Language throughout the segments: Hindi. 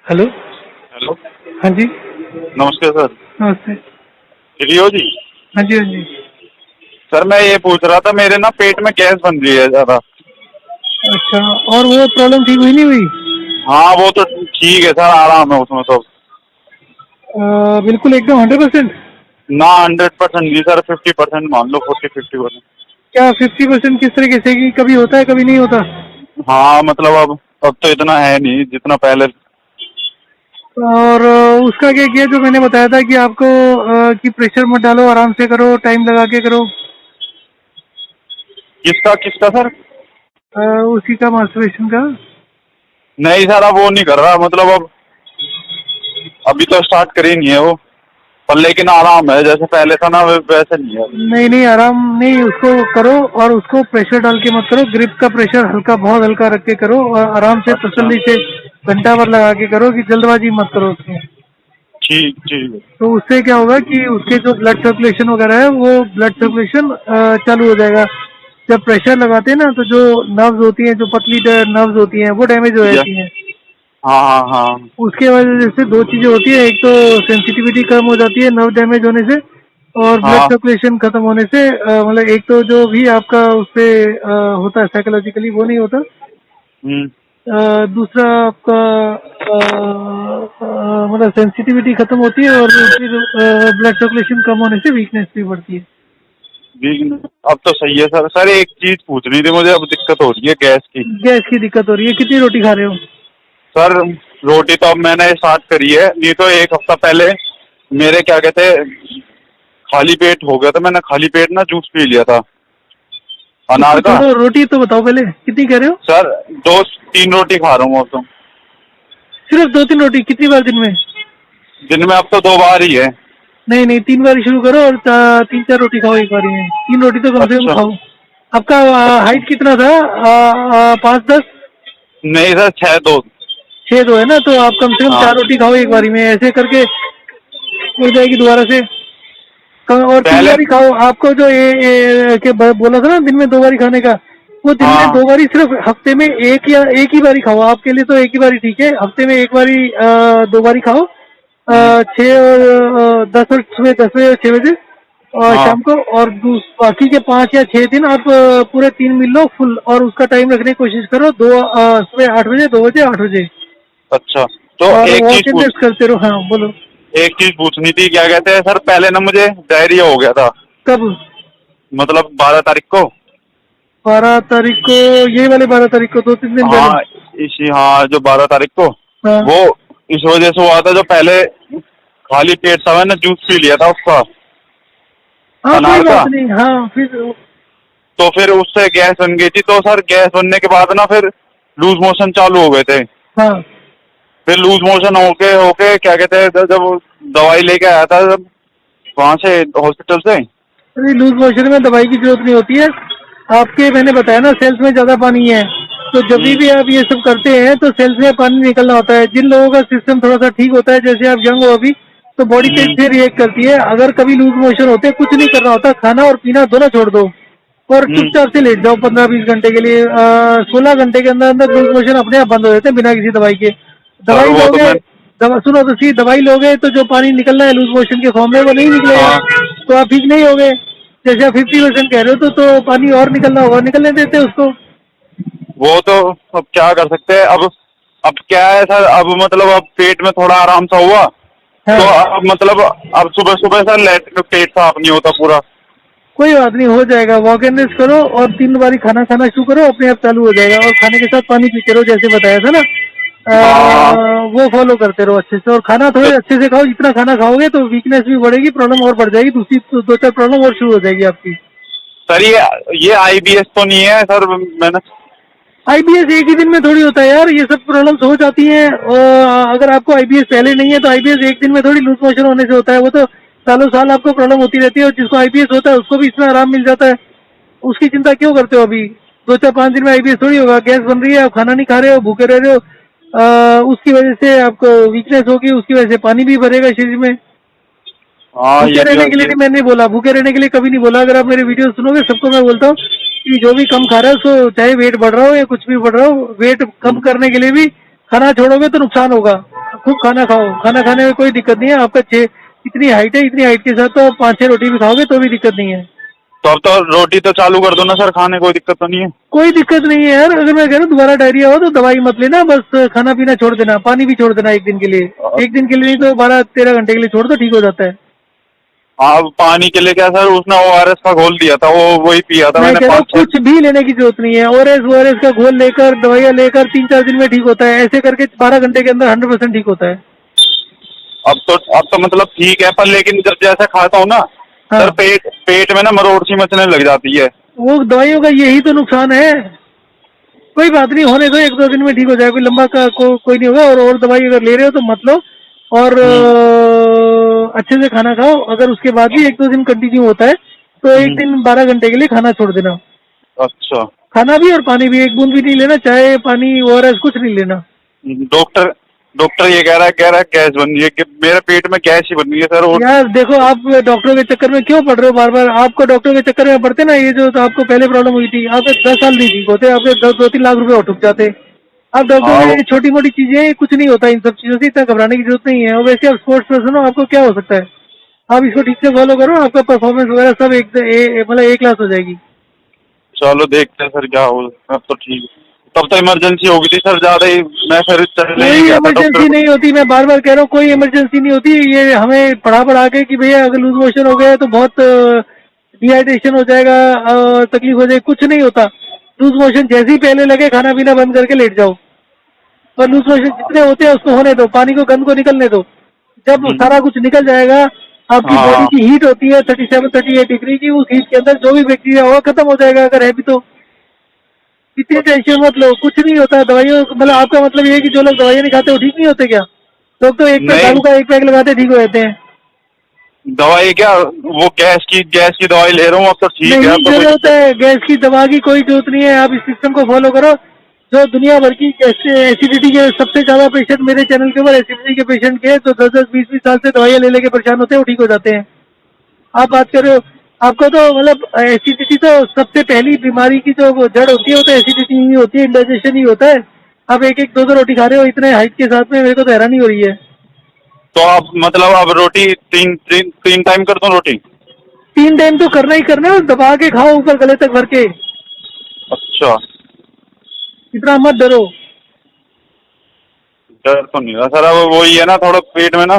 हेलो। हेलो। हाँ जी। नमस्ते सर। नमस्ते। फ्री हो जी? हाँ जी, हाँ जी। सर मैं ये पूछ रहा था, मेरे ना पेट में गैस बन रही है ज़्यादा। अच्छा, और वो प्रॉब्लम ठीक हुई नहीं हुई? हाँ वो तो ठीक है सर, आराम है उसमें तो। बिल्कुल एकदम 100%? ना 100% नहीं सर, 50% मान लो, 40-50%। क्या 50% किस तरीके से कि कभी होता है कभी नहीं होता? हाँ मतलब अब तो इतना है नहीं जितना पहले। और उसका क्या किया जो मैंने बताया था कि आपको कि प्रेशर मत डालो, आराम से करो, टाइम लगा के करो। किसका किसका सर? उसी का, मास्टरबेशन का। नहीं सर, अब वो नहीं कर रहा, मतलब अब अभी तो स्टार्ट करी नहीं है वो, पर लेकिन आराम है, जैसे पहले था ना वैसे नहीं है। नहीं नहीं, आराम नहीं, उसको करो और उसको प्रेशर डाल के मत करो, ग्रिप का प्रेशर हल्का, बहुत हल्का रख के करो और आराम से अच्छा, तसल्ली से घंटा भर लगा के करो, कि जल्दबाजी मत करो उसमें। ठीक ठीक है। तो उससे क्या होगा कि उसके जो ब्लड सर्कुलेशन वगैरह है वो ब्लड सर्कुलेशन चालू हो जाएगा। जब प्रेशर लगाते हैं ना तो जो नर्व्स होती हैं, जो पतली नर्व्स होती हैं, वो डैमेज हो या जाती हैं। हाँ हाँ हाँ। उसके वजह से दो चीज़ें होती है, एक तो सेंसिटिविटी कम हो जाती है नर्व डैमेज होने से, और ब्लड हाँ। सर्कुलेशन खत्म होने से मतलब एक तो जो भी आपका उससे होता है साइकोलॉजिकली वो नहीं होता। हम्म। दूसरा आपका मतलब सेंसिटिविटी खत्म होती है, और फिर ब्लड सर्कुलेशन कम होने से वीकनेस भी बढ़ती है। अब तो सही है सर। सर एक चीज पूछनी थी मुझे, अब दिक्कत हो रही है गैस की। गैस की दिक्कत हो रही है? कितनी रोटी खा रहे हो? सर रोटी तो अब मैंने स्टार्ट करी है, नहीं तो एक हफ्ता पहले मेरे क्या कहते हैं, खाली पेट हो गया था, मैंने खाली पेट ना जूस पी लिया था उसको अनार का। छोड़ो, रोटी तो बताओ पहले कितनी कह रहे हो? सर 2-3 रोटी खा रहा हूँ अब तो। सिर्फ 2-3 रोटी? कितनी बार दिन में? दिन में अब तो 2 बार ही है। नहीं नहीं, 3 बार शुरू करो और 3-4 रोटी खाओ एक बारी में। 3 रोटी तो कम से कम अच्छा खाओ। आपका अच्छा। हाइट कितना था? 5'10"? नहीं सर, 6'2". 6'2" है ना, तो आप कम से कम हाँ 4 रोटी खाओ एक बारी में, ऐसे करके हो जाएगी दोबारा से। और 3 पहले। बारी खाओ। आपको जो के बोला था ना दिन में 2 बारी खाने का, वो दिन में हाँ। 2 बारी सिर्फ, हफ्ते में एक या एक ही बारी खाओ। आपके लिए तो एक ही बारी ठीक है, हफ्ते में एक बारी 2 बारी खाओ। हम्म। 6 और 10, और सुबह 10 बजे और 6 बजे और हाँ। शाम को। और बाकी के 5 या 6 दिन आप पूरे 3 मील लो फुल, और उसका टाइम रखने की कोशिश करो, सुबह 8 बजे, 2 बजे, 8 बजे। अच्छा तो और एक वॉक चीज इन पूछ रेस्ट करते रहो। हाँ बोलो। एक चीज पूछनी थी, क्या कहते हैं सर, पहले ना मुझे डायरिया हो गया था, कब? मतलब 12 तारीख को। 12 तारीख को? ये वाले 12 तारीख को, 2-3 दिन पहले? हाँ हाँ, जो 12 तारीख को, हाँ वो इस वजह से हुआ था, जो पहले खाली पेट था मैंने जूस पी लिया था उसका, हाँ, कोई अनार का। बात नहीं। हाँ फिर? तो फिर उससे गैस बन गई थी, तो सर गैस बनने के बाद ना फिर लूज मोशन चालू हो गए थे। हाँ, फिर लूज मोशन होके होके क्या कहते हैं, जब दवाई लेके आया था जब वहां से, हॉस्पिटल से। अरे लूज मोशन में दवाई की जरूरत नहीं होती है। आपके, मैंने बताया ना, सेल्स में ज्यादा पानी है, तो जब भी आप ये सब करते हैं तो सेल्स में पानी निकलना होता है। जिन लोगों का सिस्टम थोड़ा सा ठीक होता है, जैसे आप यंग हो अभी, तो बॉडी तेज हम्म से रिएक्ट करती है। अगर कभी लूज मोशन होते, कुछ नहीं करना होता, खाना और पीना दोनों छोड़ दो और हम्म। चुपचाप से लेट जाओ 15-20 घंटे के लिए। 16 घंटे के अंदर अंदर लूज मोशन अपने आप बंद हो जाते हैं बिना किसी दवाई के। सर दवाई वो तो लोगे, मैं। सुनो तो सी, दवाई लोगे तो जो पानी निकलना है लूज मोशन के फॉर्म में वो नहीं निकलेगा, हाँ तो आप ठीक नहीं होगे। जैसे आप 50% कह रहे हो तो पानी और निकलना होगा, निकलने देते उसको। वो तो अब क्या कर सकते हैं अब क्या है सर, अब मतलब अब पेट में थोड़ा आराम सा हुआ, तो हाँ, अब मतलब अब सुबह सुबह सर लेट पेट साफ नहीं होता पूरा। कोई बात नहीं, हो जाएगा। वॉक एंड रेस्ट करो और 3 बारी खाना खाना शुरू करो, अपने आप चालू हो जाएगा। और खाने के साथ पानी पीते रहो, जैसे बताया था ना। हाँ। वो फॉलो करते रहो अच्छे से, और खाना तो थोड़े अच्छे से खाओ। जितना खाना खाओगे तो वीकनेस भी बढ़ेगी, प्रॉब्लम और बढ़ जाएगी, दूसरी तो 2-4 प्रॉब्लम और शुरू हो जाएगी आपकी। सर ये आईबीएस तो नहीं है सर? मैंने। आईबीएस एक ही दिन में थोड़ी होता है यार, ये सब प्रॉब्लम्स हो जाती हैं। और अगर आपको आईबीएस पहले नहीं है तो आईबीएस एक दिन में थोड़ी लूज मोशन होने से होता है। वो तो सालों साल आपको प्रॉब्लम होती रहती है, और जिसको आईबीएस होता है उसको भी इसमें आराम मिल जाता है। उसकी चिंता क्यों करते हो अभी? 2-4-5 दिन में आईबीएस थोड़ी होगा। गैस बन रही है, आप खाना नहीं खा रहे हो, भूखे रह रहे हो, उसकी वजह से आपको वीकनेस होगी, उसकी वजह से पानी भी भरेगा शरीर में। हाँ भूखे ये भी रहने के लिए ये। नहीं, मैंने बोला, भूखे रहने के लिए कभी नहीं बोला। अगर आप मेरे वीडियो सुनोगे, सबको मैं बोलता हूँ कि जो भी कम खा रहा है उसको, चाहे वेट बढ़ रहा हो या कुछ भी बढ़ रहा हो, वेट कम करने के लिए भी खाना छोड़ोगे तो नुकसान होगा। खूब खाना खाओ, खाना खाने में कोई दिक्कत नहीं है। आपका 6 इतनी हाइट है, इतनी हाइट के साथ तो 5-6 रोटी भी खाओगे तो भी दिक्कत नहीं है। तो अब तो रोटी तो चालू कर दो ना सर, खाने कोई दिक्कत तो नहीं है? कोई दिक्कत नहीं है यार। अगर मैं कह रहा हूँ दोबारा डायरिया हो तो दवाई मत लेना, बस खाना पीना छोड़ देना, पानी भी छोड़ देना एक दिन के लिए। एक दिन के लिए नहीं तो 12-13 घंटे के लिए छोड़ दो, ठीक हो जाता है। अब पानी के लिए क्या सर, उसने ORS का घोल दिया था, वो वही पिया था मैं मैंने कह रहा हूँ 5-6। कुछ भी लेने की जरूरत नहीं है। ओआरएस का घोल लेकर, दवाइयाँ लेकर 3-4 दिन में ठीक होता है। ऐसे करके 12 घंटे के अंदर 100% ठीक होता है। अब तो मतलब ठीक है, पर लेकिन जब जैसा खाता हूँ ना हाँ, सर, पेट पेट में ना मरोड़ सी मचने लग जाती है। वो दवाइयों का यही तो नुकसान है। कोई बात नहीं, होने दो, 1-2 दिन में ठीक हो जाएगा। कोई लंबा का कोई नहीं होगा। और दवाई अगर ले रहे हो तो मत लो। और हम्म। अच्छे से खाना खाओ। अगर उसके बाद भी 1-2 दिन कंटिन्यू होता है तो एक हम्म। दिन 12 घंटे के लिए खाना छोड़ देना। अच्छा। खाना भी और पानी भी, एक बूंद भी नहीं लेना, चाय पानी ओआरएस कुछ नहीं लेना। डॉक्टर डॉक्टर ये कह रहा है गैस बन रही है, कि मेरे पेट में गैस ही बन रही है सर। और यार देखो, आप डॉक्टरों के चक्कर में क्यों पड़ रहे हो बार बार? आपको डॉक्टरों के चक्कर में पड़ते ना, ये जो तो आपको पहले प्रॉब्लम हुई थी, आपके 10 साल नहीं ठीक होते, आपके 2-3 लाख रुपए उठ जाते। आप डॉक्टर हाँ, ये छोटी मोटी चीजें, कुछ नहीं होता इन सब चीजों से, इतना घबराने की जरूरत नहीं है। और वैसे आप स्पोर्ट्स पर्सन हो, आपको क्या हो सकता है? आप इसको ठीक से फॉलो करो, आपका परफॉर्मेंस वगैरह सब मतलब ए क्लास हो जाएगी। चलो देखते हैं सर क्या हो। अब तो ठीक है। तब तो इमरजेंसी हो गई थी सर ज्यादा ही, मैं फिर चले ही कोई गया था डॉक्टर इमरजेंसी को। नहीं होती, मैं बार बार कह रहा हूँ, कोई इमरजेंसी नहीं होती। ये हमें पढ़ा पढ़ा के कि भैया अगर लूज मोशन हो गया तो बहुत डिहाइड्रेशन हो जाएगा और तकलीफ हो जाएगी, कुछ नहीं होता। लूज मोशन जैसे ही पहले लगे, खाना पीना बंद करके लेट जाओ। और लूज मोशन जितने होते हैं उसको होने दो, पानी को गंद को निकलने दो। जब हम्म। सारा कुछ निकल जाएगा, आपकी बॉडी हाँ। की हीट होती है 37-38 डिग्री की, उस हीट के अंदर जो भी बैक्टीरिया होगा खत्म हो जाएगा, अगर है भी तो। इतनी टेंशन मत लो, कुछ नहीं होता दवाइयों। मतलब आपका मतलब ये है कि जो लोग दवाइयाँ नहीं खाते वो ठीक नहीं होते क्या? लोग तो एक पैक नहीं, दारू का एक पैक लगाते ठीक हो जाते हैं। दवाई क्या, वो गैस की दवाई ले रहा हूँ, अब तो ठीक है, नहीं अब तो कोई जरूरत दिक्कत। है, गैस की दवा की कोई जरूरत नहीं है। आप इस सिस्टम को फॉलो करो। जो दुनिया भर की एसिडिटी के सबसे ज्यादा पेशेंट मेरे चैनल के ऊपर एसिडिटी के पेशेंट के, जो 10-10, 20-20 साल से दवाइयाँ ले लेके परेशान होते हैं, वो ठीक हो जाते हैं। आप बात कर रहे हो, आपको तो मतलब एसिडिटी तो सबसे पहली बीमारी की जो वो जड़ होती है वो तो एसिडिटी ही होती है, इंडाइजेशन ही होता है। आप एक एक 2-2 रोटी खा रहे हो इतने हाइट के साथ में, मेरे को तो हैरानी हो रही है। तो आप मतलब अब रोटी तीन टाइम कर दूं रोटी? 3 टाइम तो करना ही करना है, और दबा के खाओ ऊपर गले तक भर के। अच्छा। इतना मत डरो। डर तो नहीं रहा सर, अब वही है ना, थोड़ा पेट में ना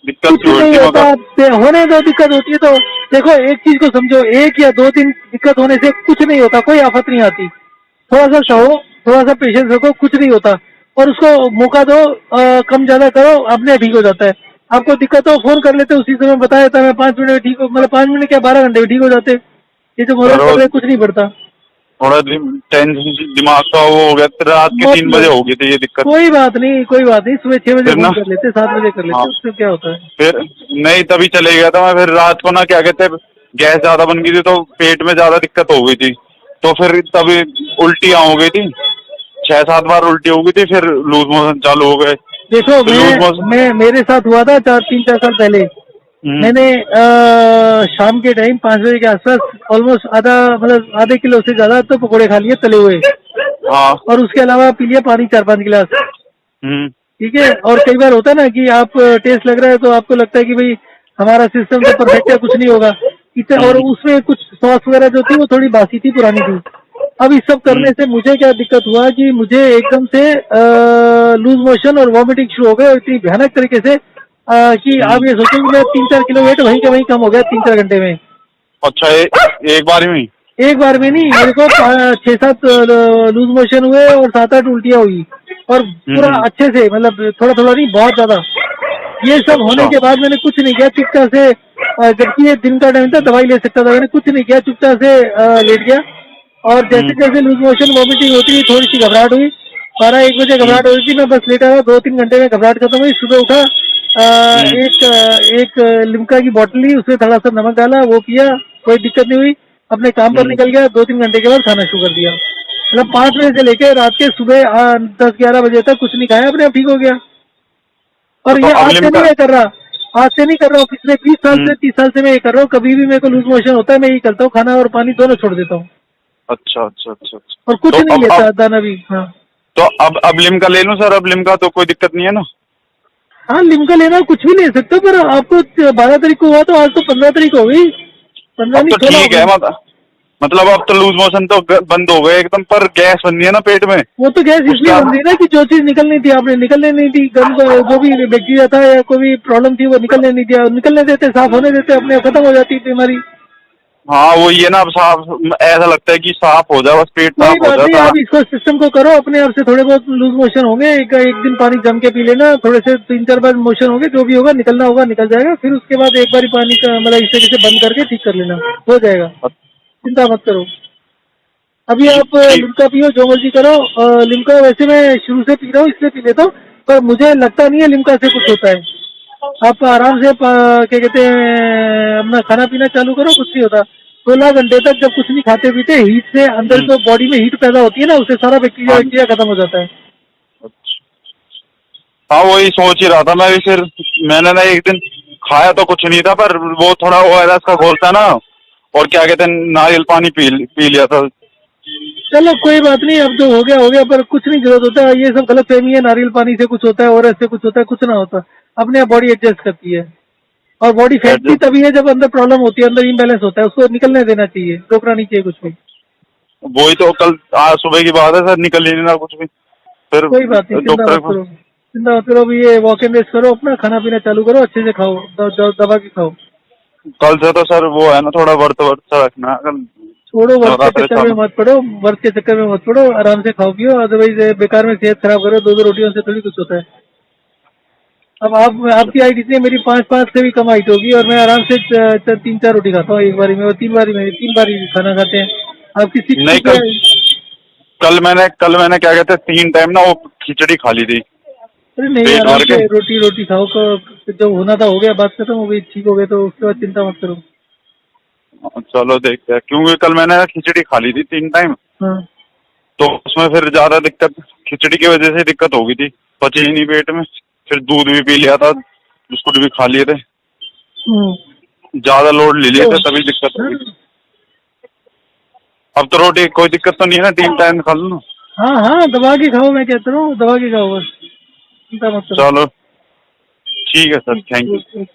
दिक्कत कुछ सी हो रही नहीं थी होता, मगर। होने दो। दिक्कत होती है तो देखो, एक चीज को समझो, 1 या 2 दिन दिक्कत होने से कुछ नहीं होता, कोई आफत नहीं आती। थोड़ा सा अच्छा। सहो, थोड़ा सा पेशेंस रखो, कुछ नहीं होता। और उसको मौका दो, कम ज्यादा करो, अपने ठीक हो जाता है। आपको दिक्कत हो फोन कर लेते, उसी समय बता देता मैं, 5 मिनट में ठीक हो, मतलब 5 मिनट क्या 12 घंटे में ठीक हो जाते। ये जो सर मदद कर वो रहे कुछ नहीं पड़ता। थोड़ा टेंशन दिमाग का वो हो गया, फिर रात के मत 3 बजे लो, हो गई थी ये दिक्कत। कोई बात नहीं, कोई बात नहीं। सुबह 6 बजे फिर ना, फोन कर लेते, 7 बजे कर हाँ, लेते, उससे क्या होता है? फिर नहीं तभी चले गया था मैं। फिर रात को ना क्या कहते, गैस ज्यादा बन गई थी तो पेट में ज्यादा दिक्कत हो गई थी। तो फिर तभी उल्टियाँ हो गई थी, 6-7 बार उल्टी हो गई थी, फिर लूज मोशन चालू हो गए। देखो, फिर लूज मोशन। मैं मेरे साथ हुआ था 3-4 साल पहले। हम्म। मैंने शाम के टाइम 5 बजे के आसपास ऑलमोस्ट आधे किलो से ज्यादा तो पकोड़े खा लिए तले हुए। हाँ। और उसके अलावा पी लिया पानी 4-5 गिलास। हम्म। ठीक है। और कई बार होता है ना कि आप टेस्ट लग रहा है तो आपको लगता है कि भाई हमारा सिस्टम तो परफेक्ट है, कुछ नहीं होगा। इतना, और हम्म। उसमें कुछ सॉस वगैरह जो थी वो थोड़ी बासी थी, पुरानी थी। अब इस सब करने हम्म। से मुझे क्या दिक्कत हुआ कि मुझे एकदम से लूज मोशन और वॉमिटिंग शुरू हो गए, और इतनी भयानक तरीके से कि हम्म। आप ये सोचो कि मैं 3-4 किलो वेट वहीं का वहीं कम हो गया 3-4 घंटे में। अच्छा, एक बार में ही? एक बार में नहीं, मेरे को 6-7 लूज मोशन हुए और 7-8 उल्टियाँ हुई। और पूरा हम्म। अच्छे से, मतलब थोड़ा थोड़ा नहीं, बहुत ज्यादा। ये सब होने अच्छा। के बाद मैंने कुछ नहीं किया, चुपचाप से जबकि ये दिन का टाइम था, दवाई ले सकता था, मैंने कुछ नहीं किया, चुपचाप से लेट गया। और जैसे हम्म। जैसे लूज मोशन वॉमिटिंग होती थी, थोड़ी सी घबराहट हुई। 12-1 बजे हम्म। घबराहट हो रही थी, मैं बस लेटा रहा, 2-3 घंटे में घबराहट खत्म हुई। सुबह उठा, हम्म। एक लिम्का की बोतल ली, उसमें थोड़ा सा नमक डाला, वो पिया, कोई दिक्कत नहीं हुई। अपने काम पर हम्म। निकल गया। 2-3 घंटे के बाद खाना शुरू कर दिया। मतलब 5 बजे से लेके रात के सुबह 10-11 बजे तक कुछ नहीं खाया, अपने आप ठीक हो गया। और तो ये अब आज से नहीं लिम्का। मैं कर रहा, आज से नहीं कर रहा हूँ, पिछले 20 साल हम्म। से 30 साल से मैं ये कर रहा हूँ। कभी भी मेरे को लूज मोशन होता है, मैं ये करता हूँ, खाना और पानी दोनों छोड़ देता हूँ। अच्छा, अच्छा, अच्छा, अच्छा। और कुछ तो नहीं लेता दाना भी। हाँ, अब लिम्का ले लूं सर? अब लिम्का तो कोई दिक्कत नहीं है ना? हाँ लिम्का लेना, कुछ भी ले सकते हो, पर आपको 12 तारीख को हुआ तो आज तो 15 तारीख हो गई, 15 अब नहीं तो 16 हो ठीक है, गई। मतलब अब तो लूज मोशन तो बंद हो गए एकदम, पर गैस बन रही है ना पेट में वो तो गैस इसलिए उसका। बन रही है ना कि जो चीज निकलनी थी आपने निकलने नहीं दी, गंद जो भी बैक्टीरिया था या कोई भी प्रॉब्लम थी वो निकलने नहीं दिया, निकलने देते, साफ होने देते, अपने आप खत्म हो जाती बीमारी। हाँ वही है ना, अब साफ ऐसा लगता है कि साफ हो जाए, बस पेट कोई साफ हो बात जाए नहीं, सारा। आप इसको सिस्टम को करो, अपने आप से थोड़े बहुत लूज मोशन होंगे, एक दिन पानी जम के पी लेना, थोड़े से 3-4 बार मोशन होंगे, जो भी होगा निकलना होगा निकल जाएगा, फिर उसके बाद एक बार पानी का मतलब इस तरीके से बंद करके ठीक कर लेना, हो जाएगा, चिंता मत करो। अभी आप ठीक। लिम्का पियो, जो मर्जी करो। लिम्का वैसे मैं शुरू से पी रहा हूँ इसलिए पी लेता हूँ, पर मुझे लगता नहीं है लिम्का से कुछ होता है। आप आराम से क्या कहते हैं अपना खाना पीना चालू करो, कुछ नहीं होता। 16 घंटे तक जब कुछ नहीं खाते पीते, हीट से अंदर हम्म, जो बॉडी में हीट पैदा होती है ना, उससे सारा बैक्टीरिया हाँ बैक्टीरिया खत्म हो जाता है। हाँ, वही सोच ही रहा था मैं भी। फिर मैंने ना एक दिन खाया तो कुछ नहीं था, पर वो थोड़ा ORS का घोल था ना, और क्या कहते हैं नारियल पानी पी लिया था। चलो कोई बात नहीं, अब जो हो गया, पर कुछ नहीं जरूरत होता है, ये सब गलत फहमी है, नारियल पानी से कुछ होता है और ऐसे कुछ होता है, कुछ ना होता, अपने आप बॉडी एडजस्ट करती है। और बॉडी फैटती एडजस्ट, तभी है जब अंदर प्रॉब्लम होती है, अंदर इम्बैलेंस होता है, उसको निकलने देना चाहिए, रोकना नहीं चाहिए कुछ भी। वही तो कल आज सुबह की बात है सर, निकल ही नहीं रहा कुछ भी। फिर कोई बात नहीं, चिंता डॉक्टर मत को, करो, चिंता मत करो। अभी ये वॉक एंड रेस्ट करो, अपना खाना पीना चालू करो, अच्छे से खाओ, दबा के खाओ। कल से तो सर वो है ना, थोड़ा वर्त वर्त सा रखना है कल, छोड़ो, वर्क ज्यादा के चक्कर में परेशान। मत पड़ो, वर्क के चक्कर में मत पड़ो, आराम से खाओ पियो, अदरवाइज बेकार में सेहत खराब करो, 2-2 रोटियों से थोड़ी कुछ होता है। अब आप, आपकी हाइट इतनी है, मेरी 5-5 से भी कम हाइट होगी, और मैं आराम से 3-4 रोटी खाता हूँ एक बारी में, और 3 बारी खाना खाते हैं। आपकी 6 नहीं, फीट है। कल मैंने क्या कहते हैं 3 टाइम ना वो खिचड़ी खा ली थी अरे नहीं, पेट आराम भर से के। रोटी रोटी खाओ, जो होना था हो गया, बात खत्म हो गई, ठीक हो गए तो उसके बाद चिंता मत करो। चलो देखते हैं, क्योंकि कल मैंने खिचड़ी खा ली थी 3 टाइम, हाँ। तो उसमें फिर ज्यादा दिक्कत, खिचड़ी की वजह से दिक्कत हो गई थी, पची ही नहीं पेट में। फिर दूध भी पी लिया था, बिस्कुट भी खा लिए थे, हम्म। ज्यादा लोड ले लिए तो थे, तभी दिक्कत हो हाँ, गई। अब तो रोटी कोई दिक्कत तो नहीं है ना, 3 टाइम खा लूँ। हाँ हाँ, दबा के खाओ, मैं कहता हूँ दबा के खाओ बस, चिंता मत करो। चलो ठीक है सर, थैंक यू। ठीक।